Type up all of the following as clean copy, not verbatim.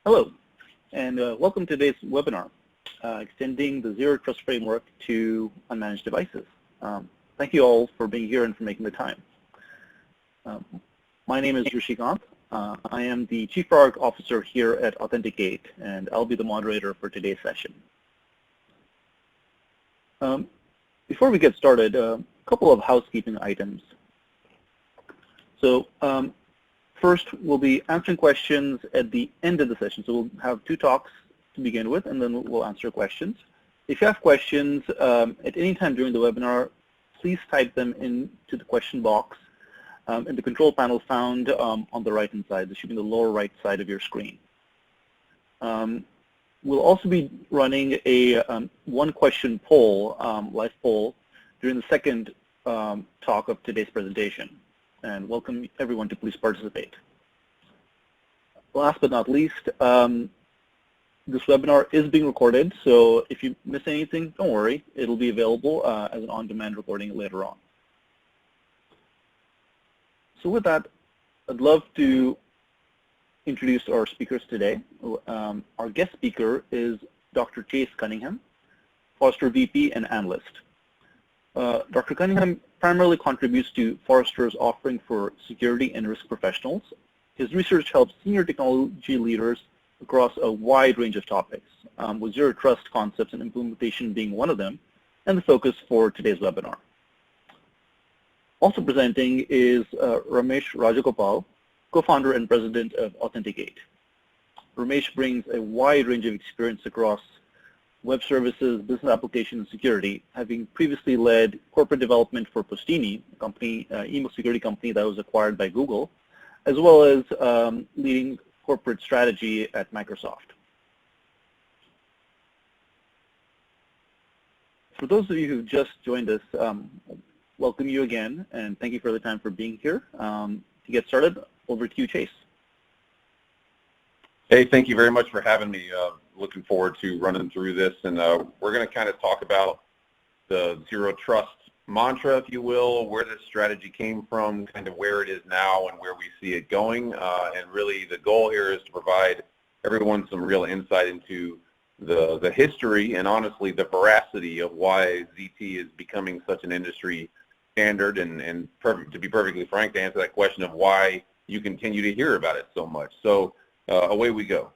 Hello, and welcome to today's webinar, Extending the Zero Trust Framework to Unmanaged Devices. Thank you all for being here and for making the time. My name is Rajagopal. I am the Chief Product Officer here at Authenticate, and I'll be the moderator for today's session. Before we get started, a couple of housekeeping items. So first, we'll be answering questions at the end of the session. So we'll have two talks to begin with, and then we'll answer questions. If you have questions at any time during the webinar, please type them into the question box in the control panel found on the right-hand side. This should be the lower right side of your screen. We'll also be running a one-question poll, live poll, during the second talk of today's presentation, and welcome everyone to please participate. Last but not least, this webinar is being recorded, so if you miss anything, don't worry. It'll be available as an on-demand recording later on. So with that, I'd love to introduce our speakers today. Our guest speaker is Dr. Chase Cunningham, Forrester VP and Analyst. Dr. Cunningham primarily contributes to Forrester's offering for security and risk professionals. His research helps senior technology leaders across a wide range of topics, with zero trust concepts and implementation being one of them, and the focus for today's webinar. Also presenting is Ramesh Rajagopal, co-founder and president of Authenticate. Ramesh brings a wide range of experience across web services, business application, and security, having previously led corporate development for Postini, a company, email security company that was acquired by Google, as well as leading corporate strategy at Microsoft. For those of you who just joined us, welcome you again, and thank you for the time for being here. To get started, over to you, Chase. Hey, thank you very much for having me. Looking forward to running through this, and we're going to kind of talk about the zero trust mantra, if you will, where this strategy came from, kind of where it is now and where we see it going. And really the goal here is to provide everyone some real insight into the history and honestly the veracity of why ZT is becoming such an industry standard, and to be perfectly frank, to answer that question of why you continue to hear about it so much. So away we go.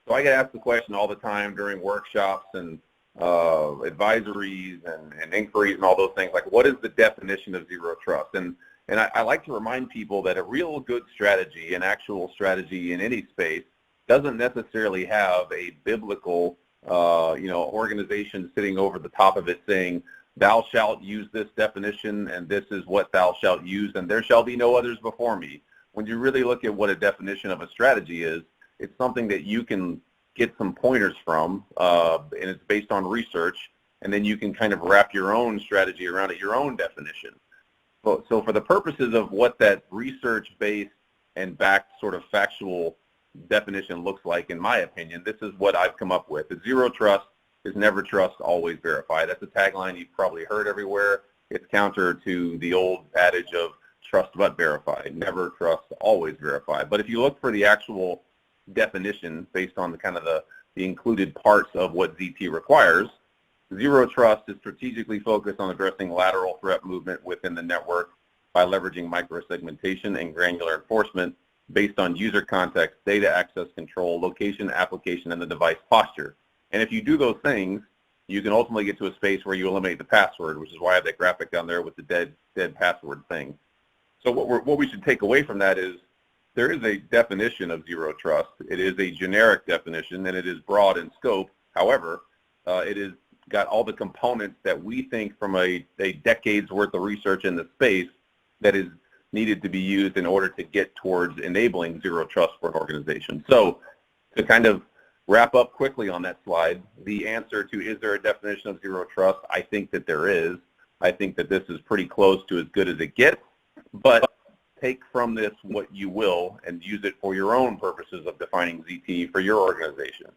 So I get asked the question all the time during workshops and advisories and inquiries and all those things, like what is the definition of zero trust? And I like to remind people that a real good strategy, an actual strategy in any space, doesn't necessarily have a biblical organization sitting over the top of it saying, thou shalt use this definition and this is what thou shalt use and there shall be no others before me. When you really look at what a definition of a strategy is, it's something that you can get some pointers from, and it's based on research, and then you can kind of wrap your own strategy around it, your own definition. So for the purposes of what that research-based and backed sort of factual definition looks like, in my opinion, this is what I've come up with. The zero trust is never trust, always verify. That's a tagline you've probably heard everywhere. It's counter to the old adage of trust but verify. Never trust, always verify. But if you look for the actual definition based on the kind of the included parts of what ZT requires, zero trust is strategically focused on addressing lateral threat movement within the network by leveraging microsegmentation and granular enforcement based on user context, data access control, location, application, and the device posture. And if you do those things, you can ultimately get to a space where you eliminate the password, which is why I have that graphic down there with the dead password thing. So what we should take away from that is there is a definition of zero trust. It is a generic definition, and it is broad in scope. However, it has got all the components that we think from a decade's worth of research in the space that is needed to be used in order to get towards enabling zero trust for an organization. So to kind of wrap up quickly on that slide, the answer to is there a definition of zero trust, I think that there is. I think that this is pretty close to as good as it gets, but take from this what you will and use it for your own purposes of defining ZT for your organization.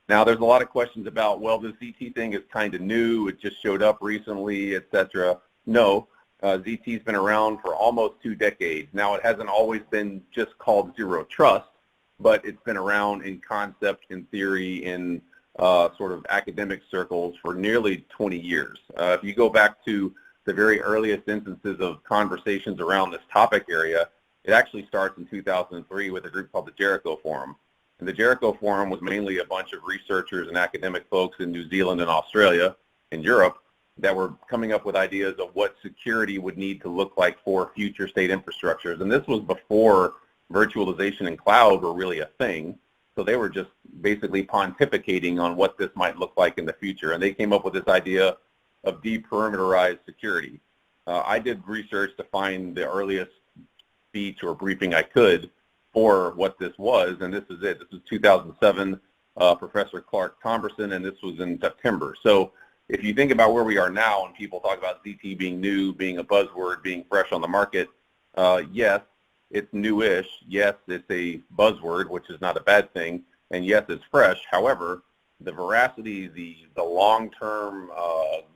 Now, there's a lot of questions about, well, the ZT thing is kind of new, it just showed up recently, etc. No, ZT's been around for almost 2 decades. Now, it hasn't always been just called Zero Trust, but it's been around in concept, in theory, in sort of academic circles for nearly 20 years. If you go back to the very earliest instances of conversations around this topic area, it actually starts in 2003 with a group called the Jericho Forum. And the Jericho Forum was mainly a bunch of researchers and academic folks in New Zealand and Australia and Europe that were coming up with ideas of what security would need to look like for future state infrastructures. And this was before virtualization and cloud were really a thing. So they were just basically pontificating on what this might look like in the future. And they came up with this idea of deperimeterized security. I did research to find the earliest speech or briefing I could for what this was, and this is it. This is 2007, Professor Clark Tomberson, and this was in September. So if you think about where we are now and people talk about ZT being new, being a buzzword, being fresh on the market, yes, it's newish. Yes, it's a buzzword, which is not a bad thing. And yes, it's fresh. However, the veracity, the long-term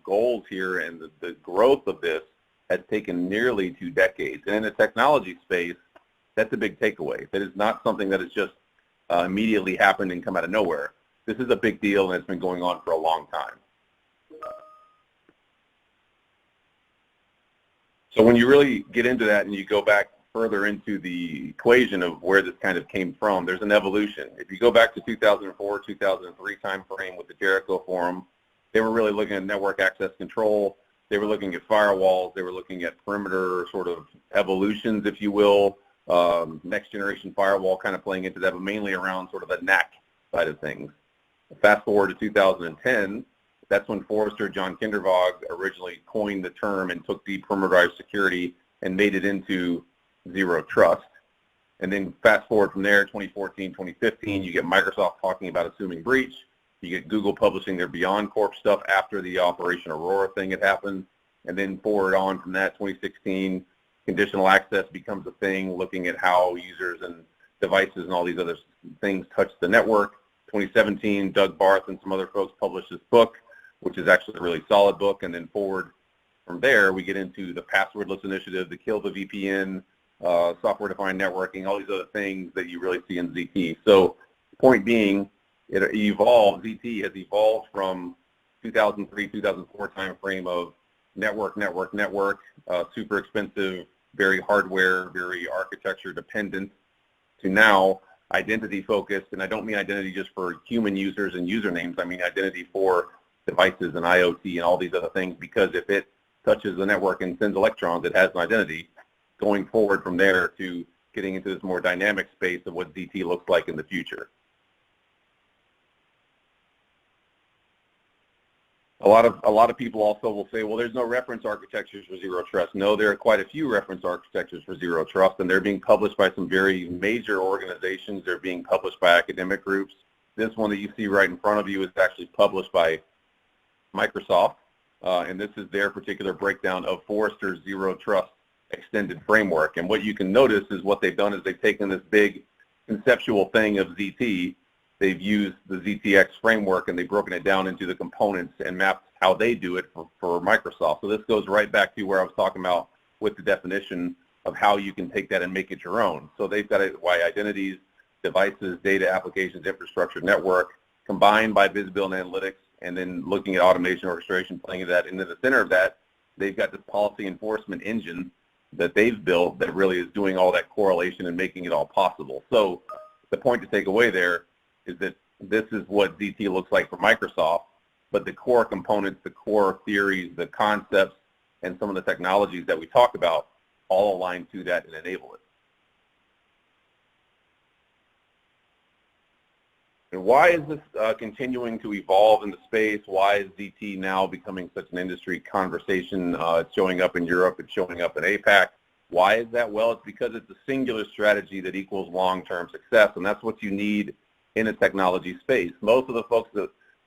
goals here and the growth of this has taken nearly 2 decades. And in the technology space, that's a big takeaway. That is not something that has just immediately happened and come out of nowhere. This is a big deal, and it's been going on for a long time. So when you really get into that and you go back further into the equation of where this kind of came from, there's an evolution. If you go back to 2004, 2003 timeframe with the Jericho Forum, they were really looking at network access control. They were looking at firewalls. They were looking at perimeter sort of evolutions, if you will, next generation firewall kind of playing into that, but mainly around sort of the NAC side of things. Fast forward to 2010, that's when Forrester, John Kindervag originally coined the term and took deperimeterized security and made it into Zero Trust. And then fast forward from there, 2014, 2015, you get Microsoft talking about assuming breach. You get Google publishing their Beyond Corp stuff after the Operation Aurora thing had happened. And then forward on from that, 2016, conditional access becomes a thing, looking at how users and devices and all these other things touch the network. 2017, Doug Barth and some other folks published this book, which is actually a really solid book. And then forward from there, we get into the passwordless initiative, the kill the VPN, software-defined networking, all these other things that you really see in ZT. So point being, it evolved, ZT has evolved from 2003, 2004 timeframe of network, super expensive, very hardware, very architecture dependent, to now identity focused. And I don't mean identity just for human users and usernames. I mean identity for devices and IoT and all these other things, because if it touches the network and sends electrons, it has an identity. Going forward from there to getting into this more dynamic space of what ZT looks like in the future. A lot of people also will say, well, there's no reference architectures for Zero Trust. No, there are quite a few reference architectures for Zero Trust, and they're being published by some very major organizations. They're being published by academic groups. This one that you see right in front of you is actually published by Microsoft, and this is their particular breakdown of Forrester's Zero Trust extended framework. And what you can notice is what they've done is they've taken this big conceptual thing of ZT, they've used the ZTX framework, and they've broken it down into the components and mapped how they do it for Microsoft. So this goes right back to where I was talking about with the definition of how you can take that and make it your own. So they've got it by identities, devices, data, applications, infrastructure, network, combined by visibility and analytics, and then looking at automation, orchestration, playing that into the center of that. They've got this policy enforcement engine that they've built that really is doing all that correlation and making it all possible. So the point to take away there is that this is what ZT looks like for Microsoft, but the core components, the core theories, the concepts, and some of the technologies that we talk about all align to that and enable it. And why is this continuing to evolve in the space? Why is ZT now becoming such an industry conversation? It's showing up in Europe, it's showing up in APAC. Why is that? Well, it's because it's a singular strategy that equals long-term success, and that's what you need in a technology space. Most of the folks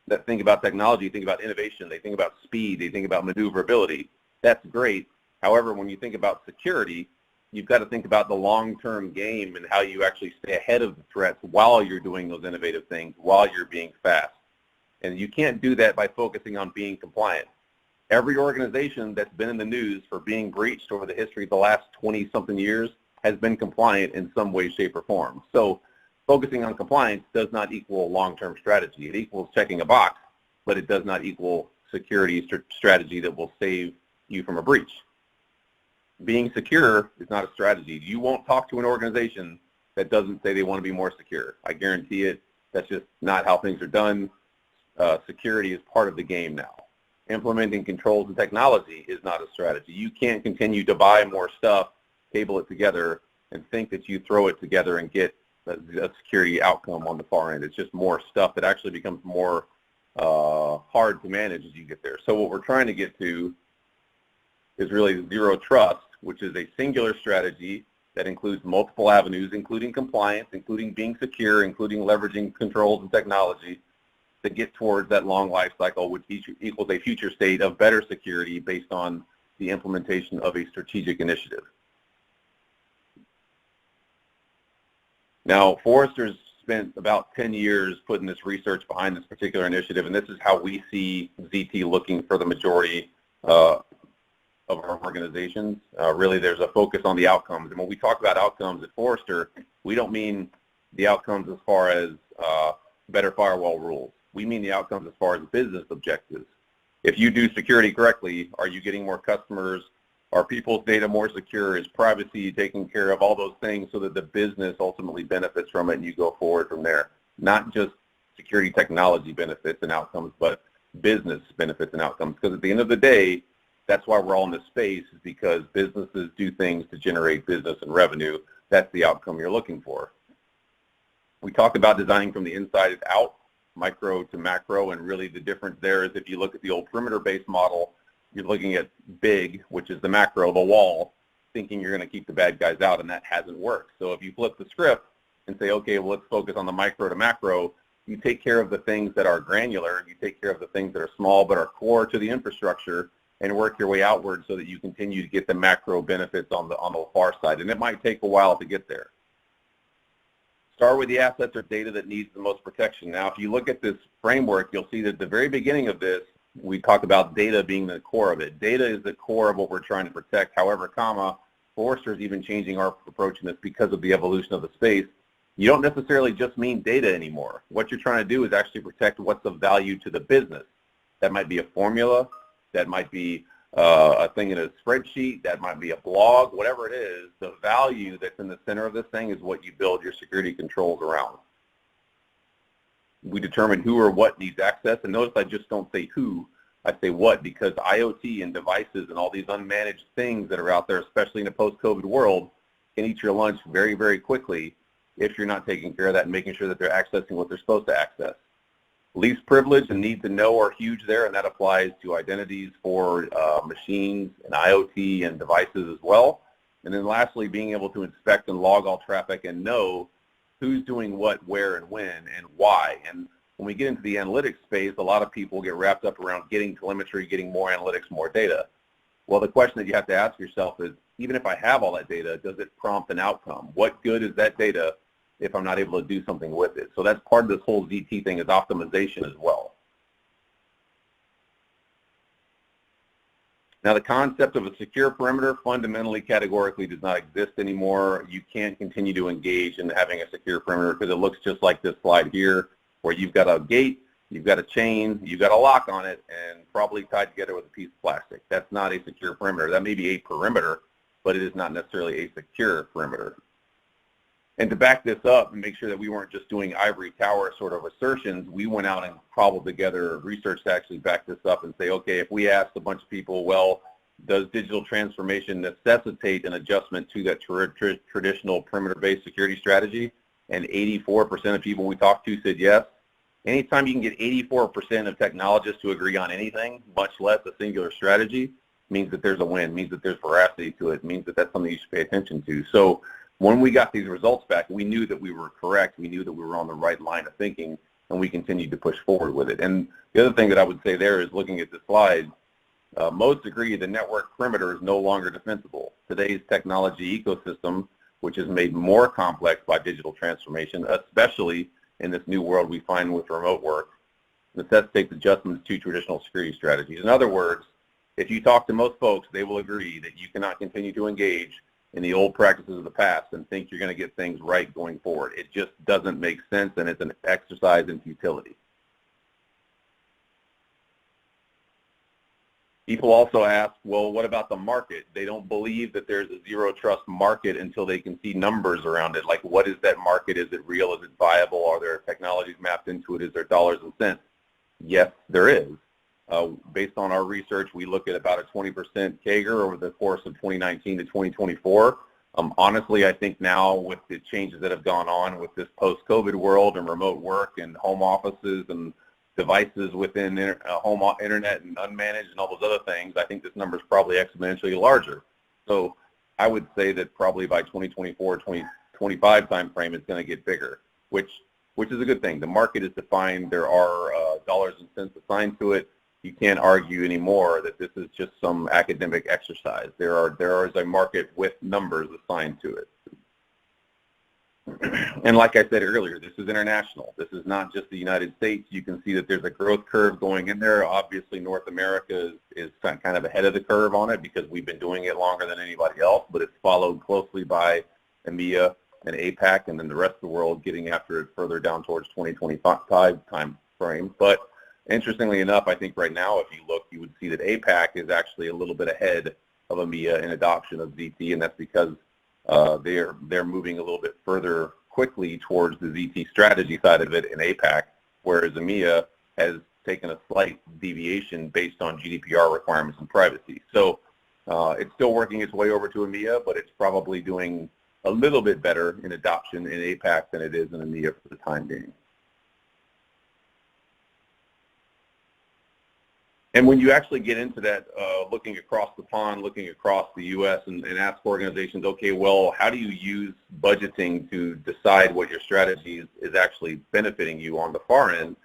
that think about technology think about innovation, they think about speed, they think about maneuverability. That's great. However, when you think about security, you've got to think about the long-term game and how you actually stay ahead of the threats while you're doing those innovative things, while you're being fast. And you can't do that by focusing on being compliant. Every organization that's been in the news for being breached over the history of the last 20-something years has been compliant in some way, shape, or form. So focusing on compliance does not equal a long-term strategy. It equals checking a box, but it does not equal security strategy that will save you from a breach. Being secure is not a strategy. You won't talk to an organization that doesn't say they want to be more secure. I guarantee it. That's just not how things are done. Security is part of the game now. Implementing controls and technology is not a strategy. You can't continue to buy more stuff, cable it together, and think that you throw it together and get a security outcome on the far end. It's just more stuff that actually becomes more hard to manage as you get there. So what we're trying to get to is really zero trust, which is a singular strategy that includes multiple avenues, including compliance, including being secure, including leveraging controls and technology to get towards that long life cycle, which equals a future state of better security based on the implementation of a strategic initiative. Now, Forrester's spent about 10 years putting this research behind this particular initiative, and this is how we see ZT looking for the majority of our organizations. Really, there's a focus on the outcomes. And when we talk about outcomes at Forrester, we don't mean the outcomes as far as better firewall rules. We mean the outcomes as far as business objectives. If you do security correctly, are you getting more customers? Are people's data more secure? Is privacy taken care of? All those things so that the business ultimately benefits from it and you go forward from there. Not just security technology benefits and outcomes, but business benefits and outcomes. Because at the end of the day, that's why we're all in this space, is because businesses do things to generate business and revenue. That's the outcome you're looking for. We talk about designing from the inside out, micro to macro, and really the difference there is if you look at the old perimeter-based model, you're looking at big, which is the macro, the wall, thinking you're going to keep the bad guys out, and that hasn't worked. So if you flip the script and say, okay, well, let's focus on the micro to macro, you take care of the things that are granular, you take care of the things that are small but are core to the infrastructure, and work your way outward so that you continue to get the macro benefits on the far side. And it might take a while to get there. Start with the assets or data that needs the most protection. Now, if you look at this framework, you'll see that at the very beginning of this, we talk about data being the core of it. Data is the core of what we're trying to protect. However, Forrester is even changing our approach in this because of the evolution of the space. You don't necessarily just mean data anymore. What you're trying to do is actually protect what's of value to the business. That might be a formula. That might be a thing in a spreadsheet, that might be a blog, whatever it is, the value that's in the center of this thing is what you build your security controls around. We determine who or what needs access, and notice I just don't say who, I say what, because IoT and devices and all these unmanaged things that are out there, especially in a post-COVID world, can eat your lunch very, very quickly if you're not taking care of that and making sure that they're accessing what they're supposed to access. Least privilege and need to know are huge there, and that applies to identities for machines and IoT and devices as well. And then lastly, being able to inspect and log all traffic and know who's doing what, where, and when, and why. And when we get into the analytics space, a lot of people get wrapped up around getting telemetry, getting more analytics, more data. Well, the question that you have to ask yourself is, even if I have all that data, does it prompt an outcome? What good is that data if I'm not able to do something with it? So that's part of this whole ZT thing is optimization as well. Now, the concept of a secure perimeter fundamentally, categorically does not exist anymore. You can't continue to engage in having a secure perimeter because it looks just like this slide here, where you've got a gate, you've got a chain, you've got a lock on it, and probably tied together with a piece of plastic. That's not a secure perimeter. That may be a perimeter, but it is not necessarily a secure perimeter. And to back this up and make sure that we weren't just doing ivory tower sort of assertions, we went out and cobbled together research to actually back this up and say, okay, if we asked a bunch of people, well, does digital transformation necessitate an adjustment to that traditional perimeter-based security strategy? And 84% of people we talked to said yes. Anytime you can get 84% of technologists to agree on anything, much less a singular strategy, means that there's a win, means that there's veracity to it, means that that's something you should pay attention to. So when we got these results back, we knew that we were correct. We knew that we were on the right line of thinking, and we continued to push forward with it. And the other thing that I would say there is, looking at the slide, most agree the network perimeter is no longer defensible. Today's technology ecosystem, which is made more complex by digital transformation, especially in this new world we find with remote work, necessitates adjustments to traditional security strategies. In other words, if you talk to most folks, they will agree that you cannot continue to engage in the old practices of the past and think you're going to get things right going forward. It just doesn't make sense, and it's an exercise in futility. People also ask, well, what about the market? They don't believe that there's a zero trust market until they can see numbers around it. Like, what is that market? Is it real? Is it viable? Are there technologies mapped into it? Is there dollars and cents? Yes, there is. Based on our research, we look at about a 20% CAGR over the course of 2019 to 2024. Honestly, I think now with the changes that have gone on with this post-COVID world and remote work and home offices and devices within home internet and unmanaged and all those other things, I think this number is probably exponentially larger. So I would say that probably by 2024, 2025 timeframe, it's going to get bigger, which is a good thing. The market is defined. There are dollars and cents assigned to it. You can't argue anymore that this is just some academic exercise. There is a market with numbers assigned to it. And like I said earlier, this is international. This is not just the United States. You can see that there's a growth curve going in there. Obviously, North America is kind of ahead of the curve on it because we've been doing it longer than anybody else, but it's followed closely by EMEA and APAC, and then the rest of the world getting after it further down towards 2025 time frame. But interestingly enough, I think right now, if you look, you would see that APAC is actually a little bit ahead of EMEA in adoption of ZT, and that's because they're moving a little bit further quickly towards the ZT strategy side of it in APAC, whereas EMEA has taken a slight deviation based on GDPR requirements and privacy. So it's still working its way over to EMEA, but it's probably doing a little bit better in adoption in APAC than it is in EMEA for the time being. And when you actually get into that, looking across the pond, looking across the U.S. and ask organizations, okay, well, how do you use budgeting to decide what your strategy is actually benefiting you on the far end?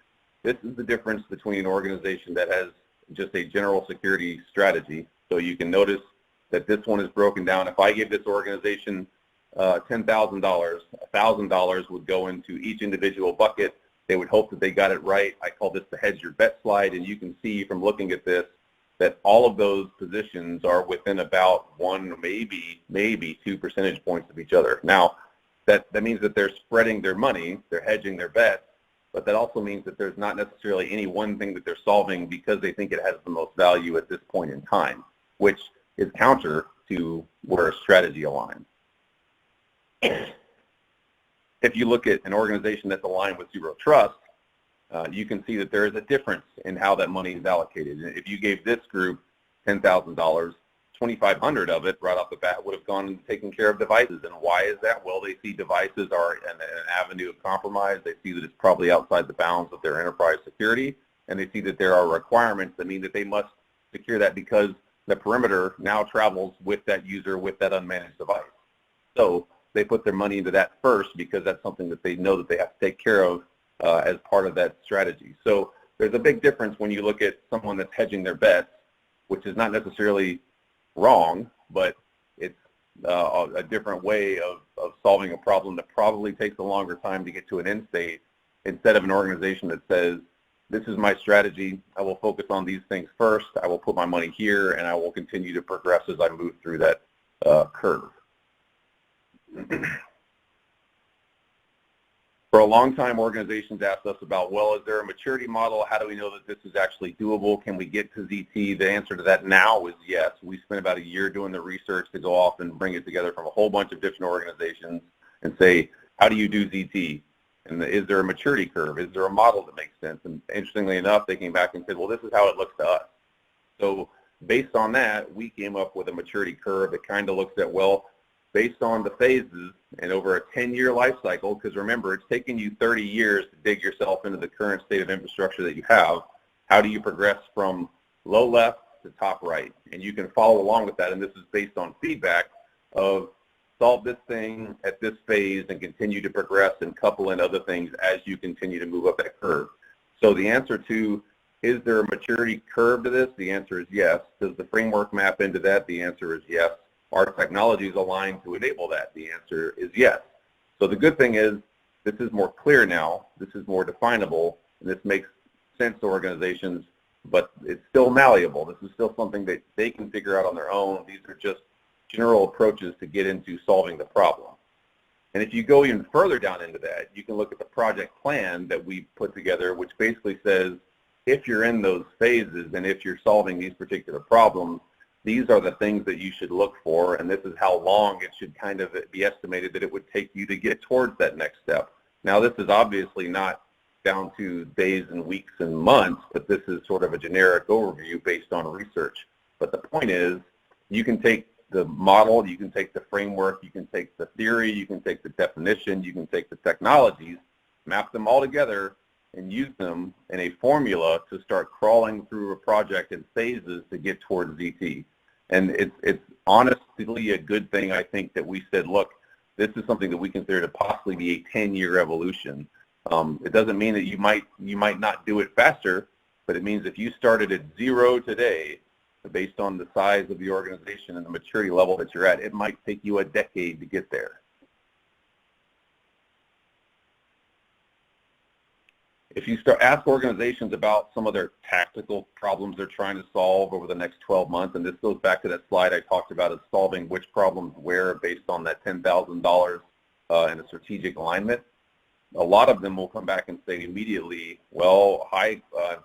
This is the difference between an organization that has just a general security strategy. So you can notice that this one is broken down. If I give this organization $10,000, $1,000 would go into each individual bucket. They would hope that they got it right. I call this the hedge your bet slide, and you can see from looking at this that all of those positions are within about 1, maybe 2 percentage points of each other. Now, that means that they're spreading their money, they're hedging their bets, but that also means that there's not necessarily any one thing that they're solving because they think it has the most value at this point in time, which is counter to where a strategy aligns. If you look at an organization that's aligned with zero trust, you can see that there is a difference in how that money is allocated. If you gave this group $10,000, 2,500 of it right off the bat would have gone into taking care of devices. And why is that? Well, they see devices are an avenue of compromise. They see that it's probably outside the bounds of their enterprise security, and they see that there are requirements that mean that they must secure that because the perimeter now travels with that user with that unmanaged device. So they put their money into that first because that's something that they know that they have to take care of as part of that strategy. So there's a big difference when you look at someone that's hedging their bets, which is not necessarily wrong, but it's a different way of solving a problem that probably takes a longer time to get to an end state, instead of an organization that says, this is my strategy, I will focus on these things first, I will put my money here, and I will continue to progress as I move through that curve. For a long time, organizations asked us about, well, is there a maturity model? How do we know that this is actually doable? Can we get to ZT? The answer to that now is yes. We spent about a year doing the research to go off and bring it together from a whole bunch of different organizations and say, how do you do ZT? And is there a maturity curve? Is there a model that makes sense? And interestingly enough, they came back and said, well, this is how it looks to us. So based on that, we came up with a maturity curve that kind of looks at, well, based on the phases and over a 10-year life cycle, because remember, it's taken you 30 years to dig yourself into the current state of infrastructure that you have. How do you progress from low left to top right? And you can follow along with that, and this is based on feedback of solve this thing at this phase and continue to progress and couple in other things as you continue to move up that curve. So the answer to, is there a maturity curve to this? The answer is yes. Does the framework map into that? The answer is yes. Our technology is aligned to enable that? The answer is yes. So the good thing is this is more clear now, this is more definable, and this makes sense to organizations but it's still malleable. This is still something that they can figure out on their own. These are just general approaches to get into solving the problem. And if you go even further down into that, you can look at the project plan that we put together, which basically says if you're in those phases and if you're solving these particular problems, these are the things that you should look for, and this is how long it should kind of be estimated that it would take you to get towards that next step. Now, this is obviously not down to days and weeks and months, but this is sort of a generic overview based on research. But the point is, you can take the model, you can take the framework, you can take the theory, you can take the definition, you can take the technologies, map them all together, and use them in a formula to start crawling through a project in phases to get towards ZT. And it's honestly a good thing, I think, that we said, look, this is something that we consider to possibly be a 10-year evolution. It doesn't mean that you might not do it faster, but it means if you started at 0 today, based on the size of the organization and the maturity level that you're at, it might take you a decade to get there. If you ask organizations about some of their tactical problems they're trying to solve over the next 12 months, and this goes back to that slide I talked about of solving which problems where based on that $10,000 in a strategic alignment, a lot of them will come back and say immediately, well, high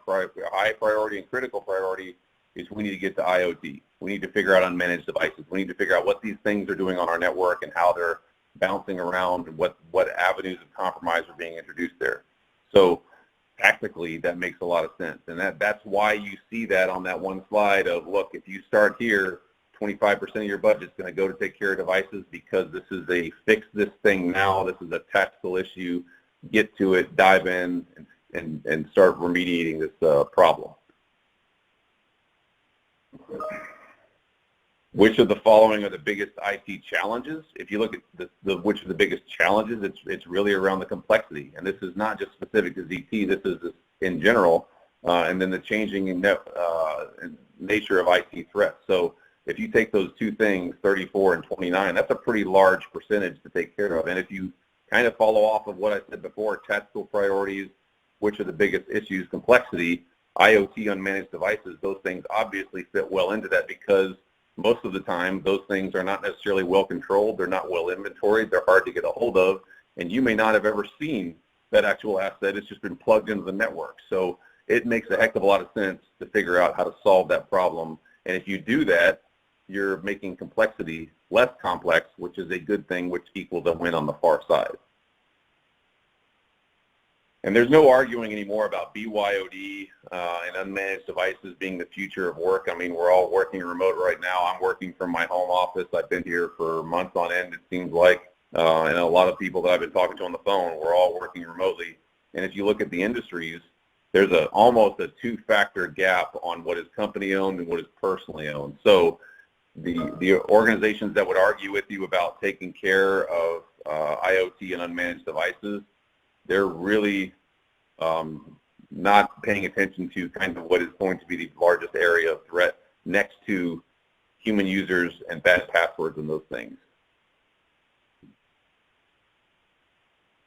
priority and critical priority is we need to get to IoT. We need to figure out unmanaged devices. We need to figure out what these things are doing on our network and how they're bouncing around and what avenues of compromise are being introduced there. So tactically, that makes a lot of sense. And that's why you see that on that one slide of, look, if you start here, 25% of your budget is going to go to take care of devices because this is a fix this thing now. This is a tactical issue. Get to it, dive in, and start remediating this problem. Which of the following are the biggest IT challenges? If you look at which of the biggest challenges, it's really around the complexity. And this is not just specific to ZT, this is in general, and then the changing nature of IT threats. So if you take those two things, 34 and 29, that's a pretty large percentage to take care of. And if you kind of follow off of what I said before, tactical priorities, which are the biggest issues, complexity, IoT, unmanaged devices, those things obviously fit well into that because most of the time those things are not necessarily well controlled, they're not well inventoried, they're hard to get a hold of, and you may not have ever seen that actual asset. It's just been plugged into the network. So it makes a heck of a lot of sense to figure out how to solve that problem. And if you do that, you're making complexity less complex, which is a good thing, which equals a win on the far side. And there's no arguing anymore about BYOD and unmanaged devices being the future of work. I mean, we're all working remote right now. I'm working from my home office. I've been here for months on end, it seems like. And a lot of people that I've been talking to on the phone, we're all working remotely. And if you look at the industries, there's almost a two-factor gap on what is company-owned and what is personally owned. So the organizations that would argue with you about taking care of IoT and unmanaged devices, they're really not paying attention to kind of what is going to be the largest area of threat next to human users and bad passwords and those things.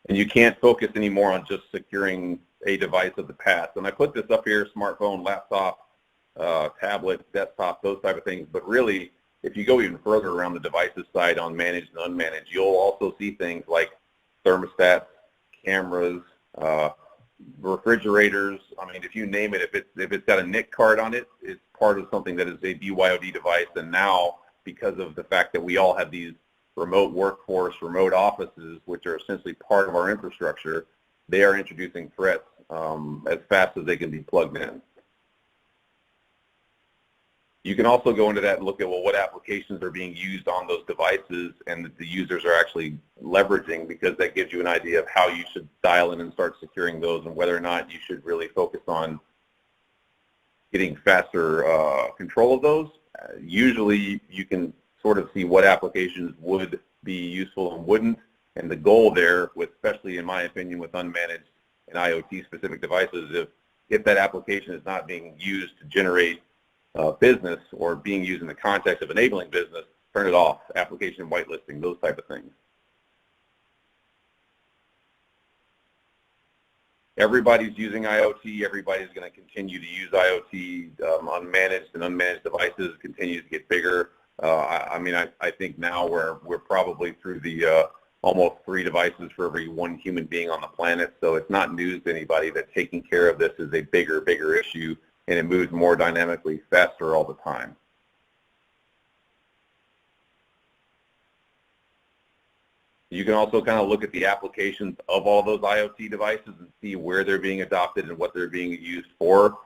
And you can't focus anymore on just securing a device of the past. And I put this up here, smartphone, laptop, tablet, desktop, those type of things. But really, if you go even further around the devices side on managed and unmanaged, you'll also see things like thermostats, cameras, refrigerators. I mean, if you name it, if it's got a NIC card on it, it's part of something that is a BYOD device. And now, because of the fact that we all have these remote workforce, remote offices, which are essentially part of our infrastructure, they are introducing threats as fast as they can be plugged in. You can also go into that and look at, well, what applications are being used on those devices and that the users are actually leveraging, because that gives you an idea of how you should dial in and start securing those and whether or not you should really focus on getting faster control of those. Usually you can sort of see what applications would be useful and wouldn't. And the goal there, with, especially in my opinion, with unmanaged and IoT-specific devices, if that application is not being used to generate business or being used in the context of enabling business, turn it off, application whitelisting, those type of things. everybody's using IoT. Everybody's going to continue to use IoT. Unmanaged and unmanaged devices continue to get bigger. I mean, I think now we're probably through the almost 3 devices for every 1 human being on the planet. So it's not news to anybody that taking care of this is a bigger issue, and it moves more dynamically, faster all the time. You can also kind of look at the applications of all those IoT devices and see where they're being adopted and what they're being used for.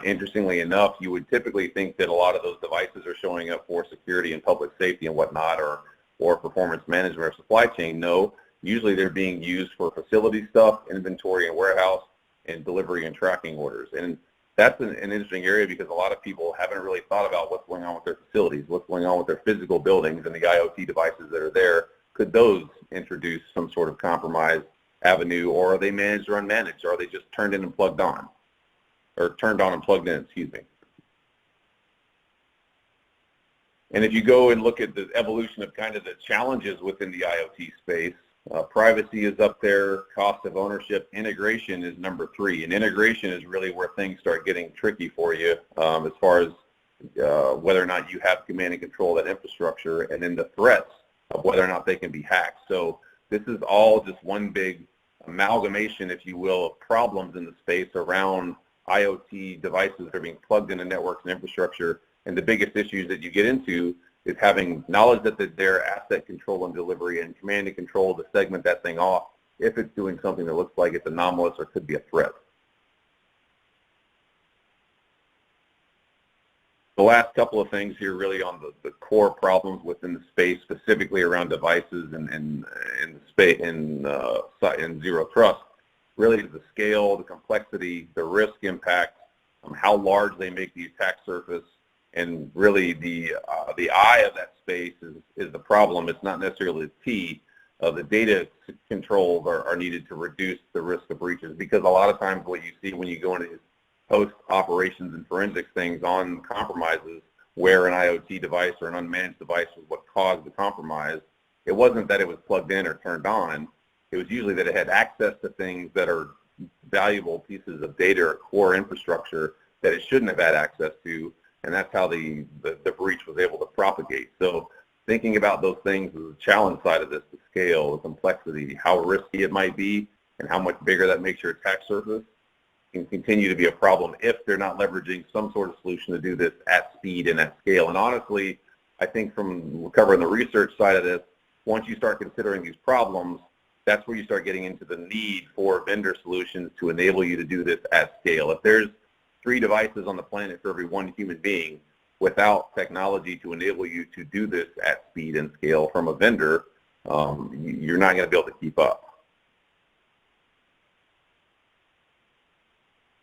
Interestingly enough, you would typically think that a lot of those devices are showing up for security and public safety and whatnot, or performance management or supply chain. No, usually they're being used for facility stuff, inventory and warehouse, and delivery and tracking orders. And that's an interesting area because a lot of people haven't really thought about what's going on with their facilities, what's going on with their physical buildings and the IoT devices that are there. Could those introduce some sort of compromise avenue, or are they managed or unmanaged? Or are they just turned in and plugged on? Or turned on and plugged in, excuse me. And if you go and look at the evolution of kind of the challenges within the IoT space, privacy is up there, cost of ownership, integration is number 3. And integration is really where things start getting tricky for you as far as whether or not you have command and control of that infrastructure, and then the threats of whether or not they can be hacked. So this is all just one big amalgamation, if you will, of problems in the space around IoT devices that are being plugged into networks and infrastructure. And the biggest issues that you get into is having knowledge that they're asset control and delivery and command and control to segment that thing off if it's doing something that looks like it's anomalous or could be a threat. The last couple of things here really on the core problems within the space, specifically around devices and zero trust, really is the scale, the complexity, the risk impact, how large they make the attack surface, and really the eye of that space is the problem. It's not necessarily the T. The data controls are needed to reduce the risk of breaches, because a lot of times what you see when you go into these post operations and forensics things on compromises where an IoT device or an unmanaged device was what caused the compromise, it wasn't that it was plugged in or turned on. It was usually that it had access to things that are valuable pieces of data or core infrastructure that it shouldn't have had access to, and that's how the breach was able to propagate. So thinking about those things is the challenge side of this, the scale, the complexity, how risky it might be, and how much bigger that makes your attack surface can continue to be a problem if they're not leveraging some sort of solution to do this at speed and at scale. And honestly, I think from covering the research side of this, once you start considering these problems, that's where you start getting into the need for vendor solutions to enable you to do this at scale. If there's 3 devices on the planet for every 1 human being, without technology to enable you to do this at speed and scale from a vendor, you're not going to be able to keep up.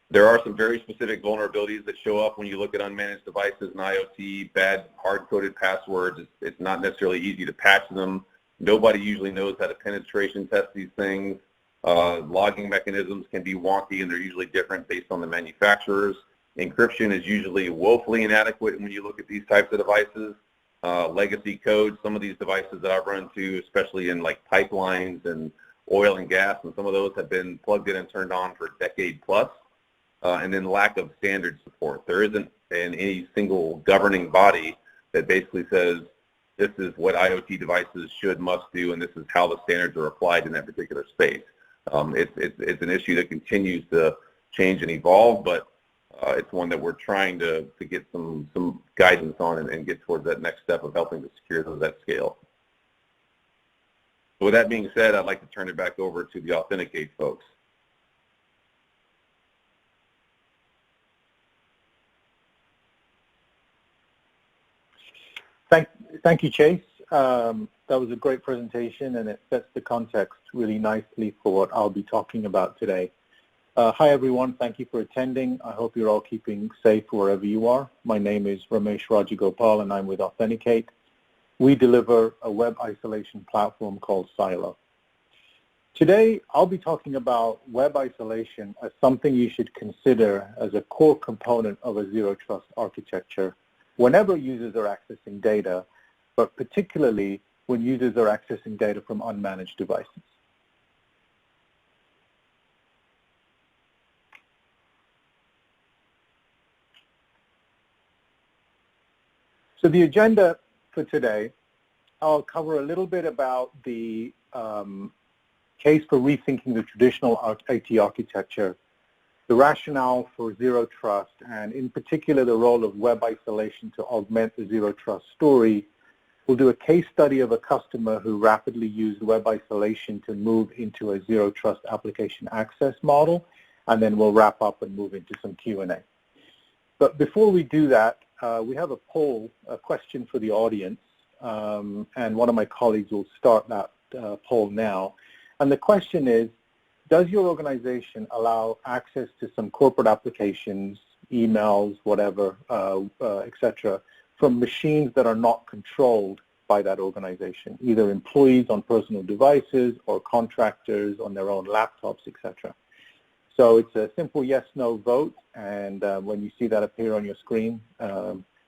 There are some very specific vulnerabilities that show up when you look at unmanaged devices and IoT, bad hard-coded passwords. It's not necessarily easy to patch them. Nobody usually knows how to penetration test these things. Logging mechanisms can be wonky, and they're usually different based on the manufacturers. Encryption is usually woefully inadequate when you look at these types of devices. Legacy code, some of these devices that I've run into, especially in like pipelines and oil and gas, and some of those have been plugged in and turned on for a decade plus. And then lack of standard support. There isn't any single governing body that basically says this is what IoT devices must do, and this is how the standards are applied in that particular space. It's an issue that continues to change and evolve, but it's one that we're trying to get some guidance on and get towards that next step of helping to secure those at scale. So with that being said, I'd like to turn it back over to the Authenticate folks. Thank you, Chase. That was a great presentation, and it sets the context really nicely for what I'll be talking about today. Hi, everyone. Thank you for attending. I hope you're all keeping safe wherever you are. My name is Ramesh Rajagopal, and I'm with Authenticate. We deliver a web isolation platform called Silo. Today, I'll be talking about web isolation as something you should consider as a core component of a zero-trust architecture whenever users are accessing data, but particularly when users are accessing data from unmanaged devices. So the agenda for today, I'll cover a little bit about the case for rethinking the traditional IT architecture, the rationale for zero trust, and in particular the role of web isolation to augment the zero trust story. We'll do a case study of a customer who rapidly used web isolation to move into a zero trust application access model, and then we'll wrap up and move into some Q&A. But before we do that, we have a poll, a question for the audience, and one of my colleagues will start that poll now. And the question is, does your organization allow access to some corporate applications, emails, whatever, etc., from machines that are not controlled by that organization, either employees on personal devices or contractors on their own laptops, etc.? So it's a simple yes/no vote, and when you see that appear on your screen,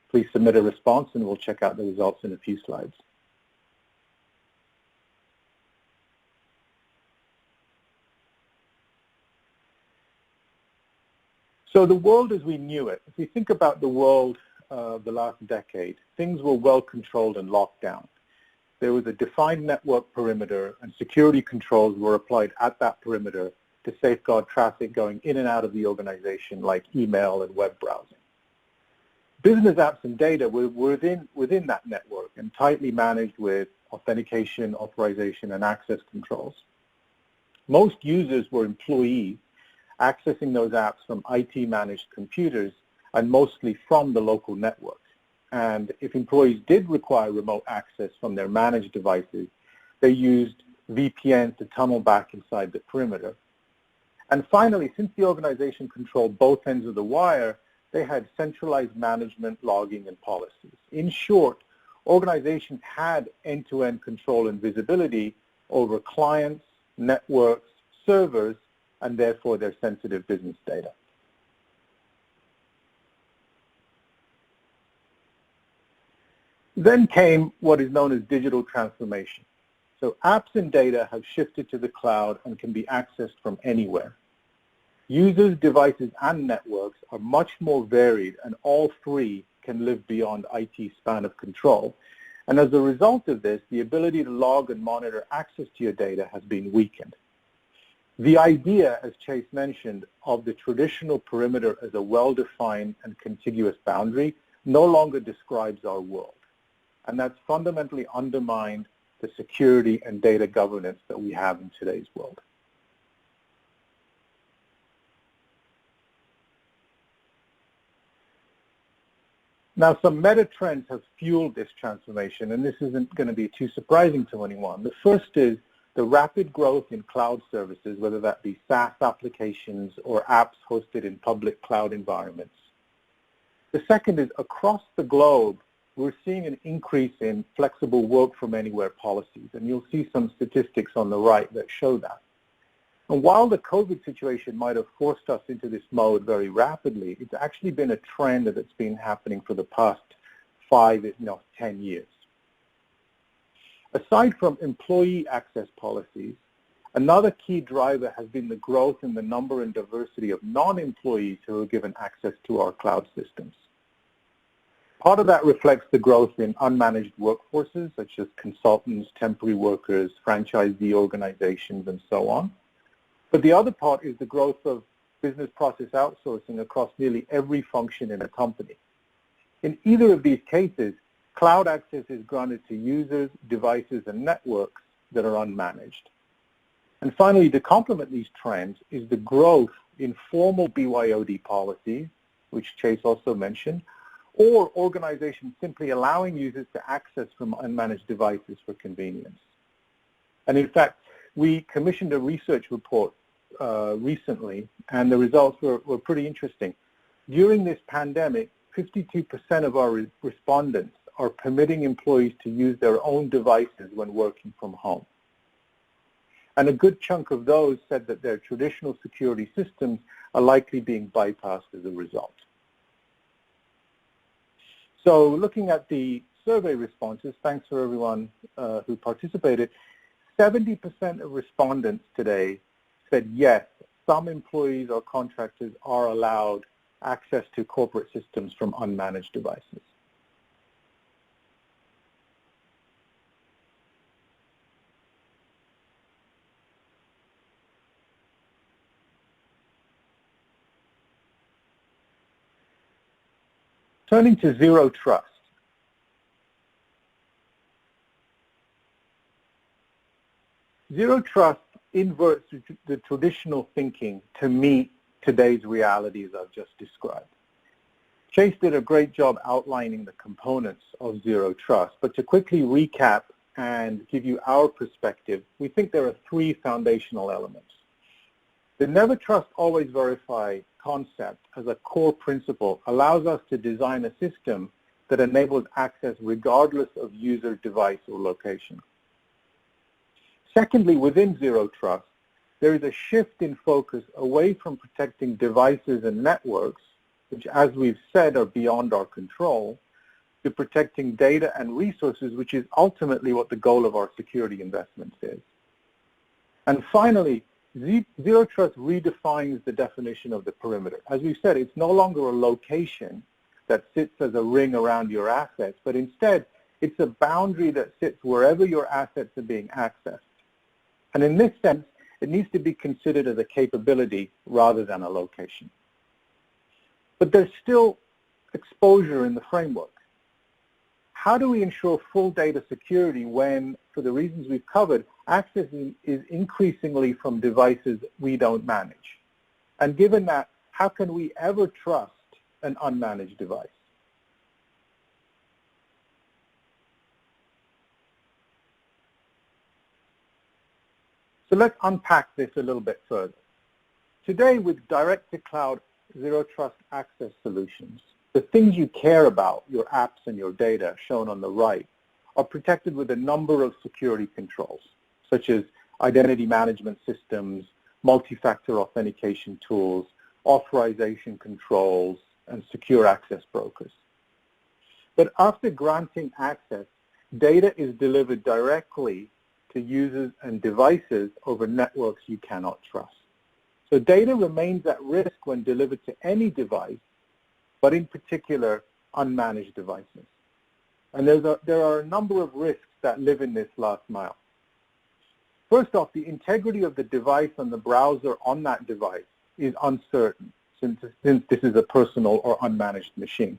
please submit a response and we'll check out the results in a few slides. So the world as we knew it, if we think about the world of the last decade, things were well controlled and locked down. There was a defined network perimeter and security controls were applied at that perimeter to safeguard traffic going in and out of the organization like email and web browsing. Business apps and data were within that network and tightly managed with authentication, authorization, and access controls. Most users were employees accessing those apps from IT-managed computers and mostly from the local network. And if employees did require remote access from their managed devices, they used VPNs to tunnel back inside the perimeter. And finally, since the organization controlled both ends of the wire, they had centralized management, logging, and policies. In short, organizations had end-to-end control and visibility over clients, networks, servers, and therefore their sensitive business data. Then came what is known as digital transformation. So apps and data have shifted to the cloud and can be accessed from anywhere. Users, devices, and networks are much more varied, and all three can live beyond IT span of control. And as a result of this, the ability to log and monitor access to your data has been weakened. The idea, as Chase mentioned, of the traditional perimeter as a well-defined and contiguous boundary no longer describes our world. And that's fundamentally undermined the security and data governance that we have in today's world. Now, some meta trends have fueled this transformation, and this isn't going to be too surprising to anyone. The first is the rapid growth in cloud services, whether that be SaaS applications or apps hosted in public cloud environments. The second is across the globe, we're seeing an increase in flexible work from anywhere policies, and you'll see some statistics on the right that show that. And while the COVID situation might have forced us into this mode very rapidly, it's actually been a trend that's been happening for the past 10 years. Aside from employee access policies, another key driver has been the growth in the number and diversity of non-employees who are given access to our cloud systems. Part of that reflects the growth in unmanaged workforces, such as consultants, temporary workers, franchisee organizations, and so on. But the other part is the growth of business process outsourcing across nearly every function in a company. In either of these cases, cloud access is granted to users, devices, and networks that are unmanaged. And finally, to complement these trends is the growth in formal BYOD policies, which Chase also mentioned, or organizations simply allowing users to access from unmanaged devices for convenience. And in fact, we commissioned a research report recently, and the results were pretty interesting. During this pandemic, 52% of our respondents are permitting employees to use their own devices when working from home. And a good chunk of those said that their traditional security systems are likely being bypassed as a result. So looking at the survey responses, thanks for everyone who participated, 70% of respondents today said yes, some employees or contractors are allowed access to corporate systems from unmanaged devices. Turning to zero trust. Zero trust inverts the traditional thinking to meet today's realities I've just described. Chase did a great job outlining the components of zero trust, but to quickly recap and give you our perspective, we think there are three foundational elements. The never trust, always verify concept as a core principle allows us to design a system that enables access regardless of user, device, or location. Secondly, within zero trust, there is a shift in focus away from protecting devices and networks, which, as we've said, are beyond our control, to protecting data and resources, which is ultimately what the goal of our security investments is. And finally, zero trust redefines the definition of the perimeter. As we've said, it's no longer a location that sits as a ring around your assets, but instead, it's a boundary that sits wherever your assets are being accessed. And in this sense, it needs to be considered as a capability rather than a location. But there's still exposure in the framework. How do we ensure full data security when, for the reasons we've covered, access is increasingly from devices we don't manage? And given that, how can we ever trust an unmanaged device? So let's unpack this a little bit further. Today, with direct-to-cloud zero trust access solutions, the things you care about, your apps and your data shown on the right, are protected with a number of security controls, such as identity management systems, multi-factor authentication tools, authorization controls, and secure access brokers. But after granting access, data is delivered directly to users and devices over networks you cannot trust. So data remains at risk when delivered to any device, but in particular, unmanaged devices. And there are a number of risks that live in this last mile. First off, the integrity of the device and the browser on that device is uncertain since this is a personal or unmanaged machine.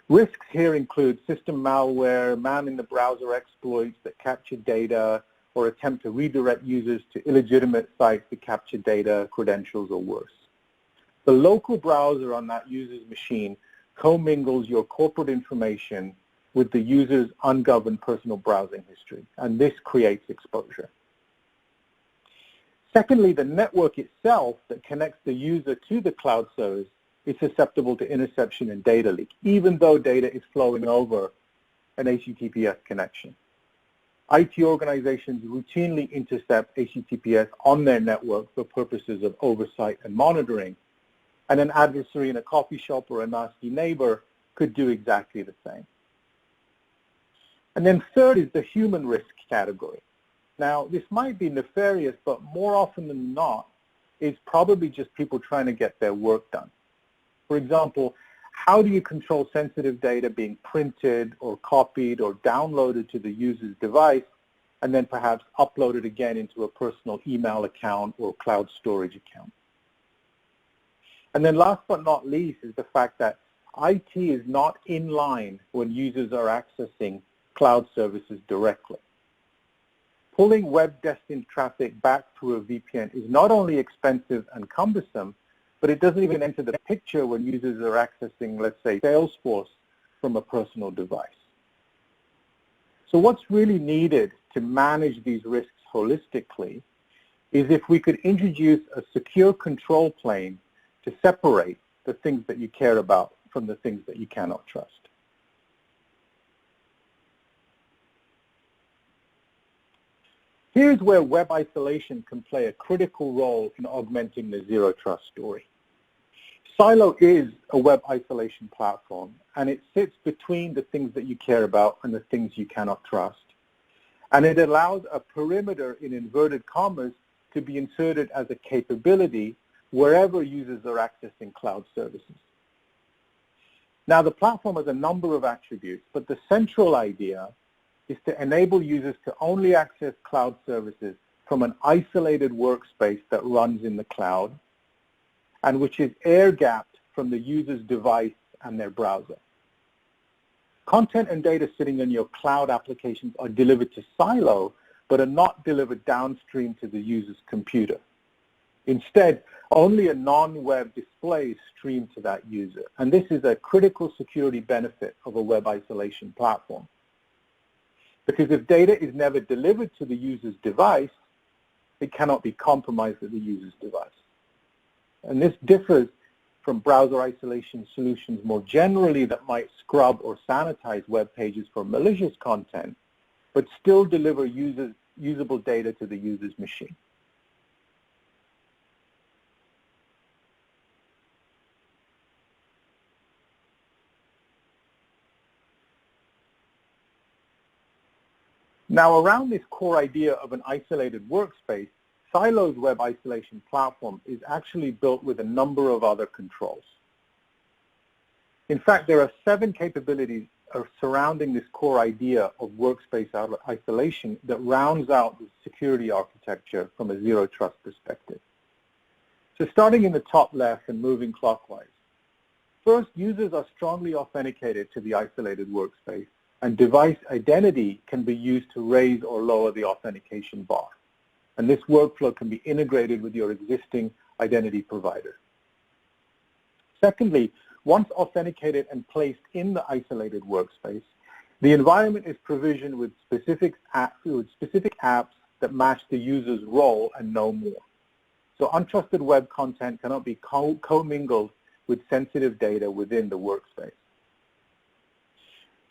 Risks here include system malware, man-in-the-browser exploits that capture data or attempt to redirect users to illegitimate sites to capture data, credentials, or worse. The local browser on that user's machine commingles your corporate information with the user's ungoverned personal browsing history, and this creates exposure. Secondly, the network itself that connects the user to the cloud service is susceptible to interception and data leak, even though data is flowing over an HTTPS connection. IT organizations routinely intercept HTTPS on their network for purposes of oversight and monitoring, and an adversary in a coffee shop or a nasty neighbor could do exactly the same. And then third is the human risk category. Now, this might be nefarious, but more often than not, it's probably just people trying to get their work done. For example, how do you control sensitive data being printed or copied or downloaded to the user's device and then perhaps uploaded again into a personal email account or cloud storage account? And then last but not least is the fact that IT is not in line when users are accessing cloud services directly. Pulling web-destined traffic back through a VPN is not only expensive and cumbersome, but it doesn't even enter the picture when users are accessing, let's say, Salesforce from a personal device. So what's really needed to manage these risks holistically is if we could introduce a secure control plane to separate the things that you care about from the things that you cannot trust. Here's where web isolation can play a critical role in augmenting the zero trust story. Silo is a web isolation platform, and it sits between the things that you care about and the things you cannot trust. And it allows a perimeter in inverted commas to be inserted as a capability wherever users are accessing cloud services. Now, the platform has a number of attributes, but the central idea is to enable users to only access cloud services from an isolated workspace that runs in the cloud and which is air-gapped from the user's device and their browser. Content and data sitting in your cloud applications are delivered to Silo, but are not delivered downstream to the user's computer. Instead, only a non-web display is streamed to that user, and this is a critical security benefit of a web isolation platform. Because if data is never delivered to the user's device, it cannot be compromised at the user's device. And this differs from browser isolation solutions more generally that might scrub or sanitize web pages for malicious content, but still deliver usable data to the user's machine. Now, around this core idea of an isolated workspace, Silo's web isolation platform is actually built with a number of other controls. In fact, there are 7 capabilities surrounding this core idea of workspace isolation that rounds out the security architecture from a zero trust perspective. So starting in the top left and moving clockwise. First, users are strongly authenticated to the isolated workspace, and device identity can be used to raise or lower the authentication bar. And this workflow can be integrated with your existing identity provider. Secondly, once authenticated and placed in the isolated workspace, the environment is provisioned with specific apps that match the user's role and no more. So untrusted web content cannot be commingled with sensitive data within the workspace.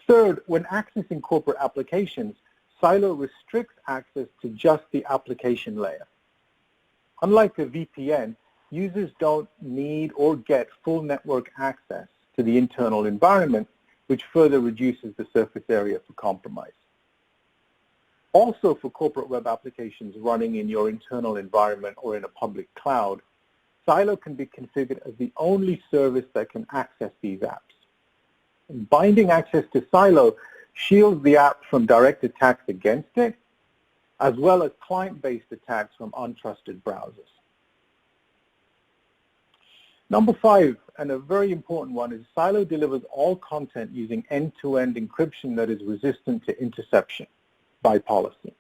Third, when accessing corporate applications, Silo restricts access to just the application layer. Unlike a VPN, users don't need or get full network access to the internal environment, which further reduces the surface area for compromise. Also, for corporate web applications running in your internal environment or in a public cloud, Silo can be configured as the only service that can access these apps. Binding access to Silo shields the app from direct attacks against it, as well as client-based attacks from untrusted browsers. Number 5, and a very important one, is Silo delivers all content using end-to-end encryption that is resistant to interception by policy.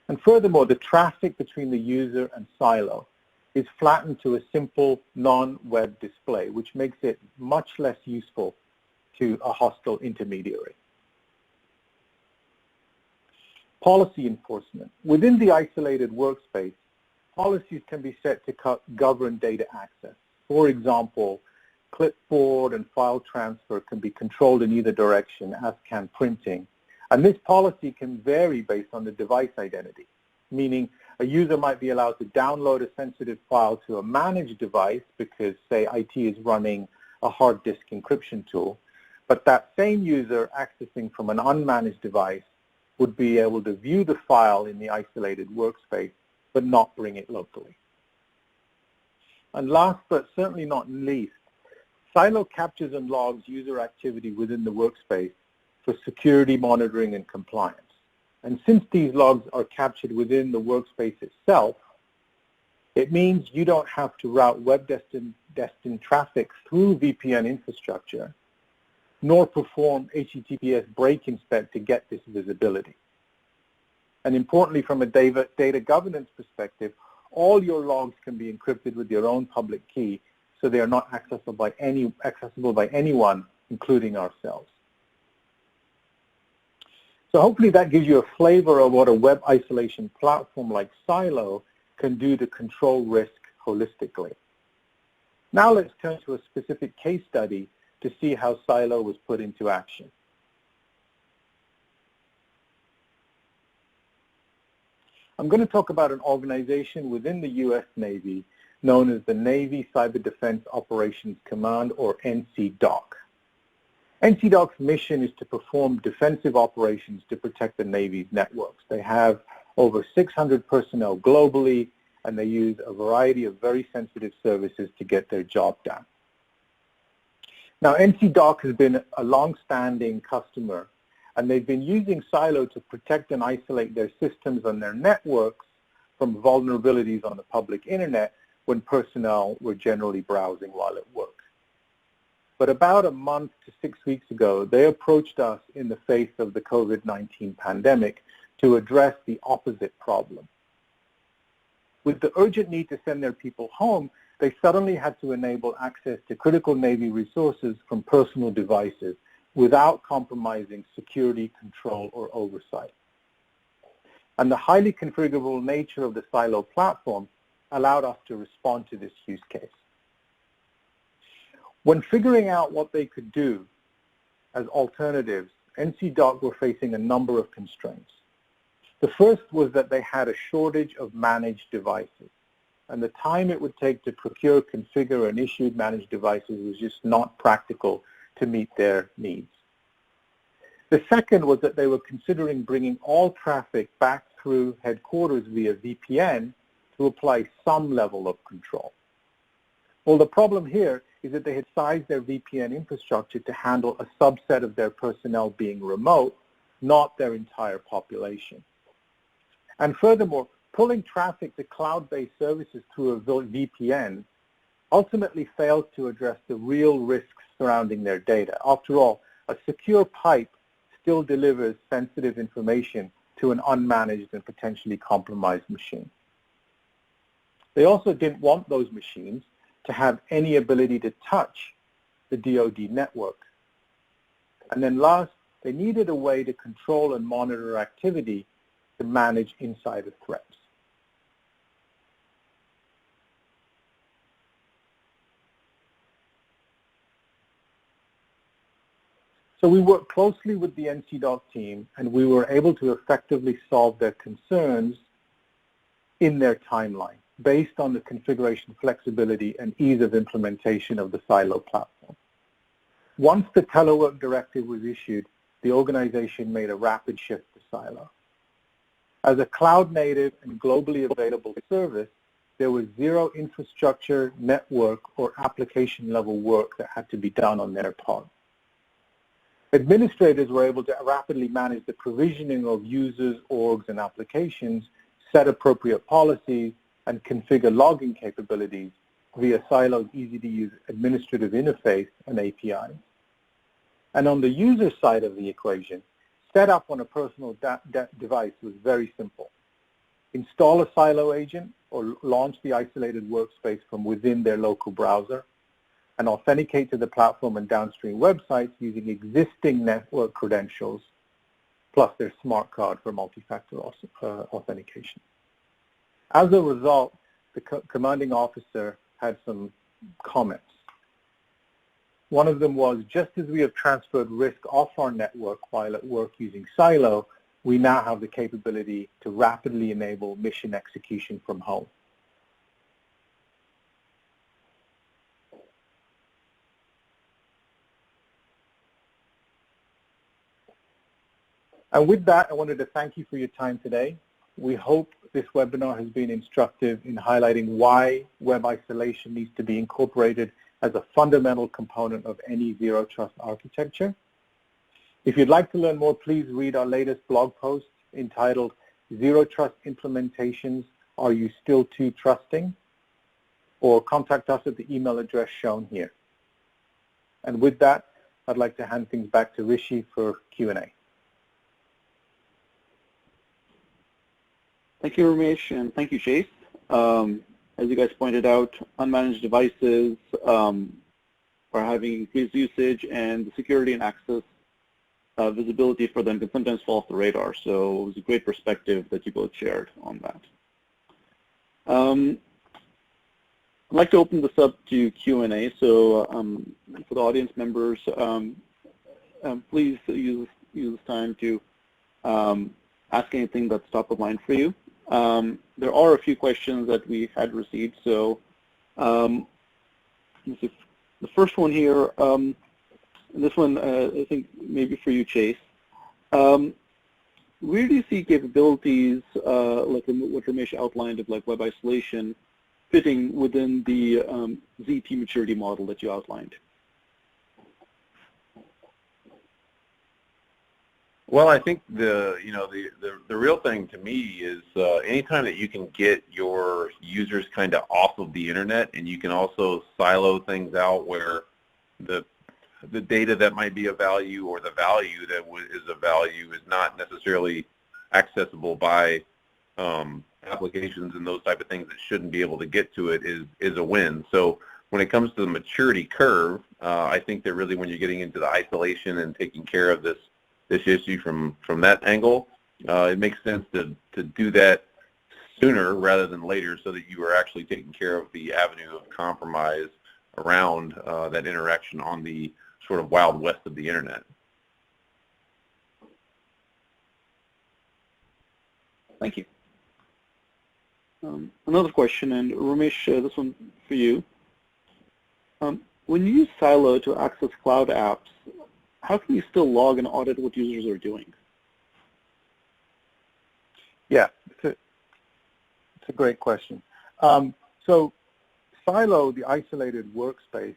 And furthermore, the traffic between the user and Silo is flattened to a simple non-web display, which makes it much less useful to a hostile intermediary. Policy enforcement. Within the isolated workspace, policies can be set to govern data access. For example, clipboard and file transfer can be controlled in either direction, as can printing. And this policy can vary based on the device identity, meaning a user might be allowed to download a sensitive file to a managed device because, say, IT is running a hard disk encryption tool, but that same user accessing from an unmanaged device would be able to view the file in the isolated workspace, but not bring it locally. And last but certainly not least, Silo captures and logs user activity within the workspace for security monitoring and compliance. And since these logs are captured within the workspace itself, it means you don't have to route web-destined traffic through VPN infrastructure, nor perform HTTPS break inspect to get this visibility. And importantly, from a data governance perspective, all your logs can be encrypted with your own public key, so they are not accessible by anyone, including ourselves. So hopefully that gives you a flavor of what a web isolation platform like Silo can do to control risk holistically. Now let's turn to a specific case study to see how Silo was put into action. I'm going to talk about an organization within the U.S. Navy known as the Navy Cyber Defense Operations Command, or NCDOC. NCDOC's mission is to perform defensive operations to protect the Navy's networks. They have over 600 personnel globally, and they use a variety of very sensitive services to get their job done. Now, NCDOC has been a long-standing customer, and they've been using Silo to protect and isolate their systems and their networks from vulnerabilities on the public internet when personnel were generally browsing while at work. But about a month to 6 weeks ago, they approached us in the face of the COVID-19 pandemic to address the opposite problem. With the urgent need to send their people home, they suddenly had to enable access to critical Navy resources from personal devices without compromising security, control, or oversight. And the highly configurable nature of the silo platform allowed us to respond to this use case. When figuring out what they could do as alternatives, NCDOC were facing a number of constraints. The first was that they had a shortage of managed devices, and the time it would take to procure, configure, and issue managed devices was just not practical to meet their needs. The second was that they were considering bringing all traffic back through headquarters via VPN to apply some level of control. Well, the problem here is that they had sized their VPN infrastructure to handle a subset of their personnel being remote, not their entire population. And furthermore, pulling traffic to cloud-based services through a VPN ultimately fails to address the real risks surrounding their data. After all, a secure pipe still delivers sensitive information to an unmanaged and potentially compromised machine. They also didn't want those machines to have any ability to touch the DoD network. And then last, they needed a way to control and monitor activity to manage insider threats. So we worked closely with the NCDOC team, and we were able to effectively solve their concerns in their timeline, based on the configuration flexibility and ease of implementation of the silo platform. Once the telework directive was issued, the organization made a rapid shift to silo. As a cloud-native and globally available service, there was zero infrastructure, network, or application-level work that had to be done on their part. Administrators were able to rapidly manage the provisioning of users, orgs, and applications, set appropriate policies, and configure logging capabilities via Silo's easy-to-use administrative interface and APIs. And on the user side of the equation, setup on a personal device was very simple. Install a Silo agent or launch the isolated workspace from within their local browser, and authenticate to the platform and downstream websites using existing network credentials, plus their smart card for multi-factor authentication. As a result, the commanding officer had some comments. One of them was, just as we have transferred risk off our network while at work using Silo, we now have the capability to rapidly enable mission execution from home. And with that, I wanted to thank you for your time today. We hope this webinar has been instructive in highlighting why web isolation needs to be incorporated as a fundamental component of any zero trust architecture. If you'd like to learn more, please read our latest blog post entitled Zero Trust Implementations, Are You Still Too Trusting? Or contact us at the email address shown here. And with that, I'd like to hand things back to Rishi for Q&A. Thank you, Ramesh, and thank you, Chase. As you guys pointed out, unmanaged devices are having increased usage, and the security and access visibility for them can sometimes fall off the radar. So it was a great perspective that you both shared on that. I'd like to open this up to Q&A. So for the audience members, please use this time to ask anything that's top of mind for you. There are a few questions that we had received. So the first one here, and this one I think maybe for you, Chase. Where do you see capabilities like what Ramesh outlined of like web isolation fitting within the ZT maturity model that you outlined? Well, I think the real thing to me is anytime that you can get your users kind of off of the internet, and you can also silo things out where the the data that might be of value or the value that is of value is not necessarily accessible by applications and those type of things that shouldn't be able to get to it is a win. So when it comes to the maturity curve, I think that really when you're getting into the isolation and taking care of this issue from that angle, it makes sense to do that sooner rather than later so that you are actually taking care of the avenue of compromise around that interaction on the sort of wild west of the internet. Thank you. Another question, and Ramesh, this one for you. When you use Silo to access cloud apps, how can you still log and audit what users are doing? Yeah, it's a great question. So Silo, the isolated workspace,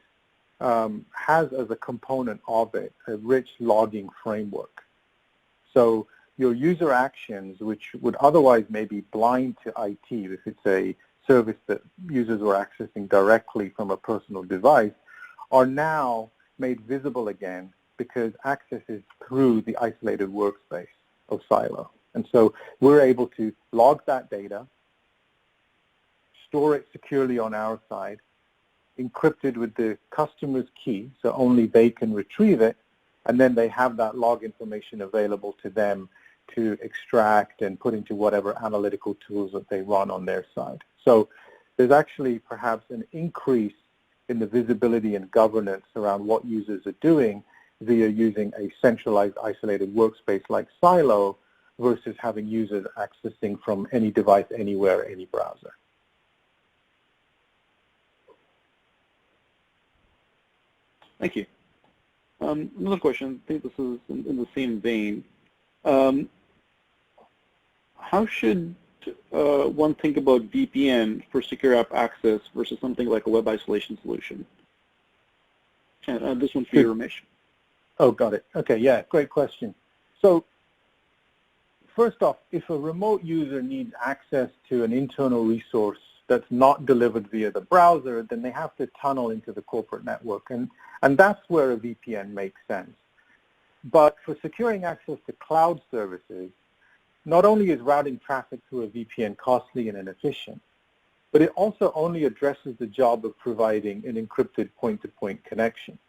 has as a component of it a rich logging framework. So your user actions, which would otherwise maybe blind to IT if it's a service that users were accessing directly from a personal device, are now made visible again because access is through the isolated workspace of Silo. And so we're able to log that data, store it securely on our side, encrypted with the customer's key, so only they can retrieve it, and then they have that log information available to them to extract and put into whatever analytical tools that they run on their side. So there's actually perhaps an increase in the visibility and governance around what users are doing via using a centralized isolated workspace like Silo versus having users accessing from any device, anywhere, any browser. Thank you. Another question, I think this is in the same vein. How should one think about VPN for secure app access versus something like a web isolation solution? And this one's for you, Ramesh. Oh, got it. Okay, yeah, great question. So first off, if a remote user needs access to an internal resource that's not delivered via the browser, then they have to tunnel into the corporate network. And that's where a VPN makes sense. But for securing access to cloud services, not only is routing traffic through a VPN costly and inefficient, but it also only addresses the job of providing an encrypted point-to-point connection.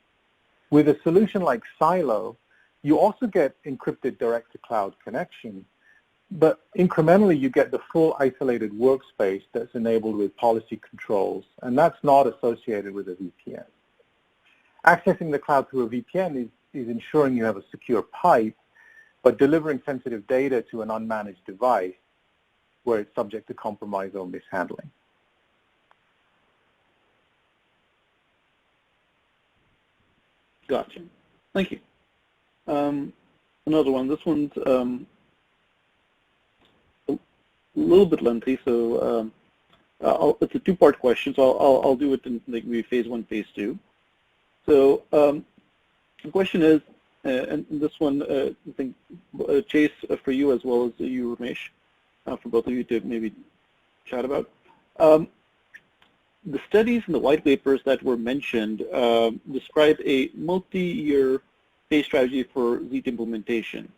With a solution like Silo, you also get encrypted direct-to-cloud connection, but incrementally you get the full isolated workspace that's enabled with policy controls, and that's not associated with a VPN. Accessing the cloud through a VPN is ensuring you have a secure pipe, but delivering sensitive data to an unmanaged device where it's subject to compromise or mishandling. Gotcha. Thank you. Another one. This one's a little bit lengthy, so it's a two-part question. So I'll do it in like phase one, phase two. So the question is, and this one I think Chase for you as well as you, Ramesh, for both of you to maybe chat about. The studies and the white papers that were mentioned describe a multi-year phase strategy for ZT implementation.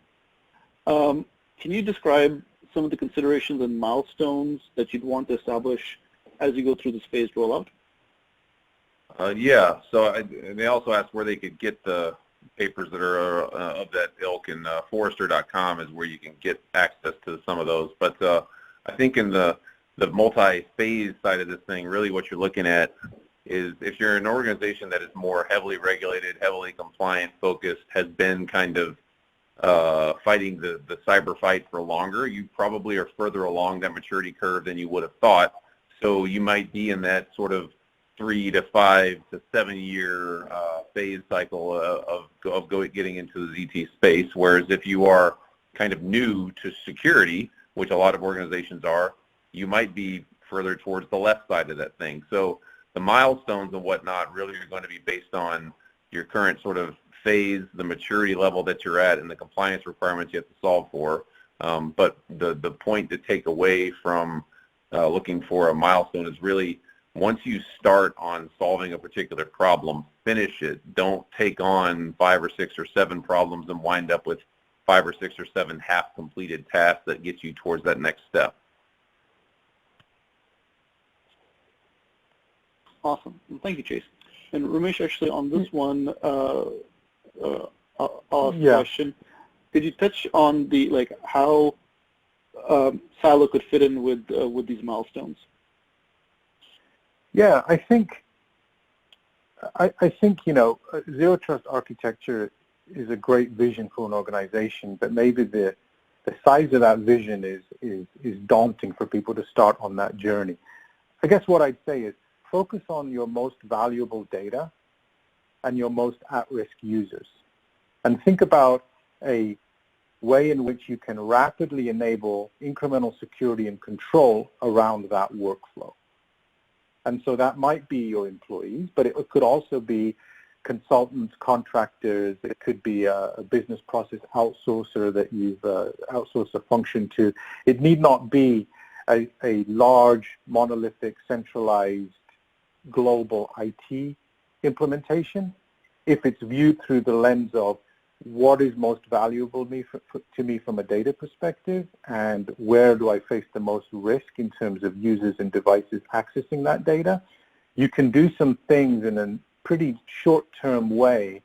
Can you describe some of the considerations and milestones that you'd want to establish as you go through this phased rollout? Yeah, so they also asked where they could get the papers that are of that ilk, and Forrester.com is where you can get access to some of those. But I think in the multi-phase side of this thing, really what you're looking at is if you're an organization that is more heavily regulated, heavily compliant focused, has been kind of fighting the cyber fight for longer, you probably are further along that maturity curve than you would have thought. So you might be in that sort of 3 to 5 to 7 year phase cycle of getting into the ZT space, whereas if you are kind of new to security, which a lot of organizations are, you might be further towards the left side of that thing. So the milestones and whatnot really are going to be based on your current sort of phase, the maturity level that you're at, and the compliance requirements you have to solve for. But the point to take away from looking for a milestone is really once you start on solving a particular problem, finish it. Don't take on 5 or 6 or 7 problems and wind up with 5 or 6 or 7 half-completed tasks that get you towards that next step. Awesome. Well, thank you, Chase. And Ramesh, actually, on this one, I'll ask a question. Could you touch on the how Silo could fit in with these milestones? Yeah, I think zero trust architecture is a great vision for an organization, but maybe the size of that vision is daunting for people to start on that journey. I guess what I'd say is focus on your most valuable data and your most at-risk users, and think about a way in which you can rapidly enable incremental security and control around that workflow. And so that might be your employees, but it could also be consultants, contractors. It could be a business process outsourcer that you've outsourced a function to. It need not be a large, monolithic, centralized, global IT implementation if it's viewed through the lens of what is most valuable to me from a data perspective, and where do I face the most risk in terms of users and devices accessing that data. You can do some things in a pretty short-term way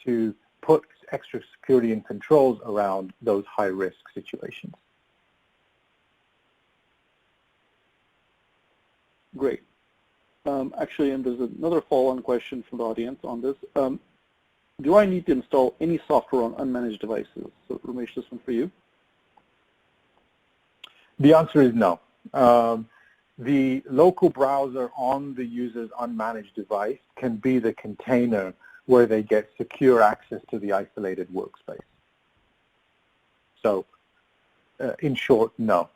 to put extra security and controls around those high-risk situations. Great. Actually, and there's another follow-on question from the audience on this. Do I need to install any software on unmanaged devices? So, Ramesh, this one for you. The answer is no. The local browser on the user's unmanaged device can be the container where they get secure access to the isolated workspace. So, in short, no.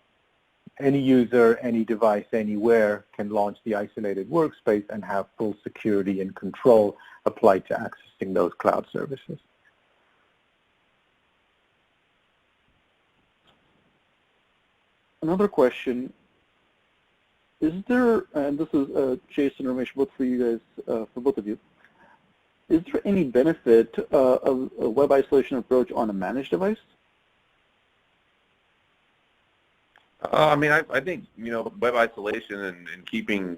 Any user, any device, anywhere can launch the isolated workspace and have full security and control applied to accessing those cloud services. Another question, is there, and this is Chase and Ramesh, both for you guys, for both of you, is there any benefit of a web isolation approach on a managed device? I mean, I think, web isolation and keeping,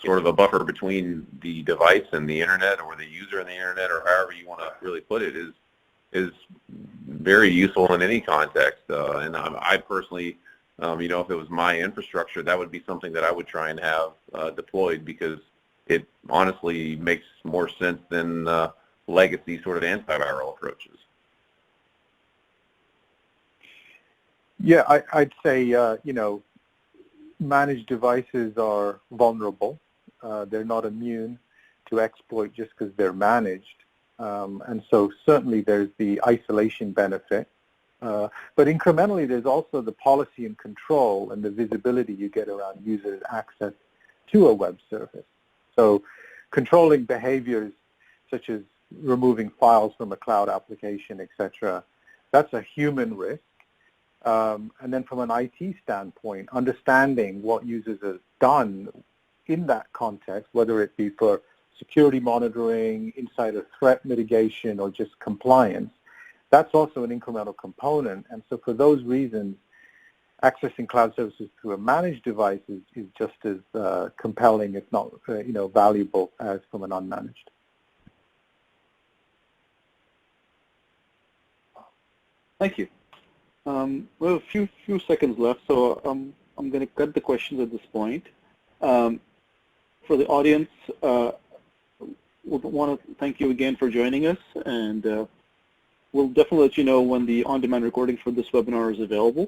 sort of a buffer between the device and the internet, or the user and the internet, or however you want to really put it, is very useful in any context. And I personally, if it was my infrastructure, that would be something that I would try and have deployed, because it honestly makes more sense than legacy sort of antiviral approaches. Yeah, I'd say, managed devices are vulnerable. They're not immune to exploit just because they're managed. And so certainly there's the isolation benefit. But incrementally, there's also the policy and control and the visibility you get around users' access to a web service. So controlling behaviors such as removing files from a cloud application, etc., that's a human risk. And then from an IT standpoint, understanding what users have done in that context, whether it be for security monitoring, insider threat mitigation, or just compliance, that's also an incremental component. And so for those reasons, accessing cloud services through a managed device is just as compelling, if not valuable, as from an unmanaged. Thank you. We have a few seconds left, so I'm going to cut the questions at this point. For the audience, we want to thank you again for joining us, and we'll definitely let you know when the on-demand recording for this webinar is available.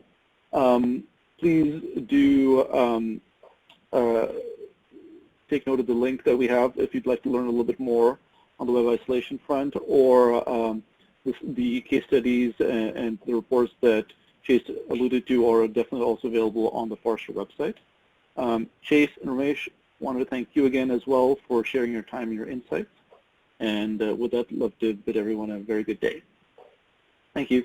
Please do take note of the link that we have if you'd like to learn a little bit more on the web isolation front, or the case studies and the reports that Chase alluded to are definitely also available on the Forrester website. Chase and Ramesh, wanted to thank you again as well for sharing your time and your insights. And with that, I'd love to bid everyone a very good day. Thank you.